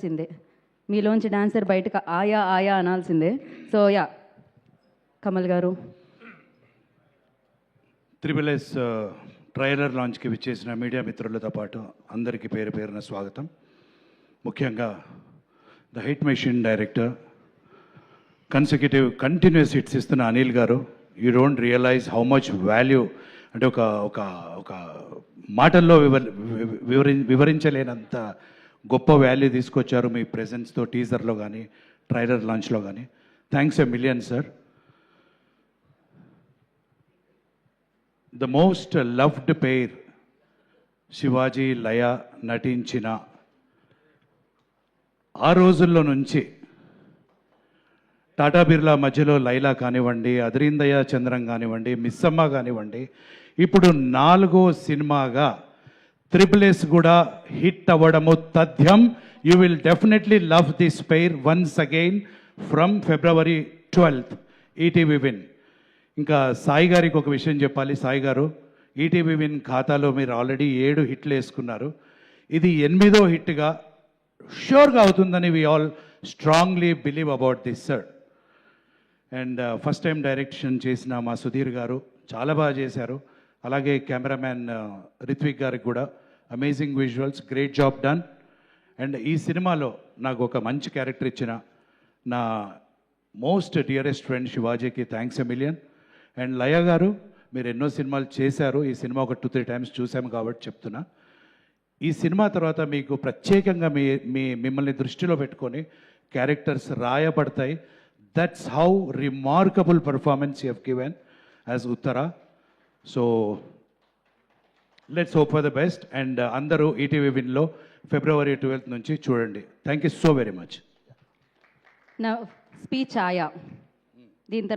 సిందే మీలోంచి dancer బయటకు ఆయా ఆయా అనాల్సిందే. సో యా, కమల్ గారు. త్రిబుల్ ఎస్ ట్రైలర్ లాంచ్కి విచ్చేసిన మీడియా మిత్రులతో పాటు అందరికీ పేరు పేరున స్వాగతం. ముఖ్యంగా the hit machine director, continuous hits ఇస్తున్న Anil garu, you don't realise how much value, అంటే ఒక ఒక ఒక మాటల్లో వివరించలేనంత గొప్ప వాల్యూ తీసుకొచ్చారు మీ ప్రెజెన్స్తో, టీజర్లో కానీ ట్రైలర్ లాంచ్లో కానీ. Thanks a million sir. The most loved pair Shivaji Laya నటించిన ఆ రోజుల్లో నుంచి టాటా బిర్లా మధ్యలో లైలా కానివ్వండి, అదరిందయ్య చంద్రం కానివ్వండి, మిస్సమ్మ కానివ్వండి, ఇప్పుడు 4వ సినిమాగా త్రిబుల్ ఎస్ కూడా హిట్ అవ్వడము తథ్యం. You will definitely love this pair once again from February 12th ETV win. ఇంకా సాయి గారికి ఒక విషయం చెప్పాలి. సాయి గారు, ఈటీవీ విన్ ఖాతాలో మీరు ఆల్రెడీ 7 హిట్లు వేసుకున్నారు. ఇది 8వ హిట్గా షూర్గా అవుతుందని we all strongly believe about this sir. And first time direction చేసిన మా సుధీర్ గారు చాలా బాగా చేశారు. అలాగే కెమెరామ్యాన్ రిత్విక్ గారికి కూడా amazing visuals, great job done. And ఈ సినిమాలో నాకు ఒక మంచి క్యారెక్టర్ ఇచ్చిన నా మోస్ట్ డియరెస్ట్ ఫ్రెండ్ శివాజీకి thanks a million. And Laya garu, మీరు ఎన్నో సినిమాలు చేశారు, ఈ సినిమా ఒక 2-3 టైమ్స్ చూసాము కాబట్టి చెప్తున్నా. ఈ సినిమా తర్వాత మీకు ప్రత్యేకంగా మిమ్మల్ని దృష్టిలో పెట్టుకొని క్యారెక్టర్స్ రాయబడతాయి. That's how remarkable performance you have given as Uttara. So let's hope for the best. And అందరూ ఈటీవీ విన్లో February 12th నుంచి చూడండి. Thank you so very much. నా స్పీచ్ ఆయా, దీని తర్వాత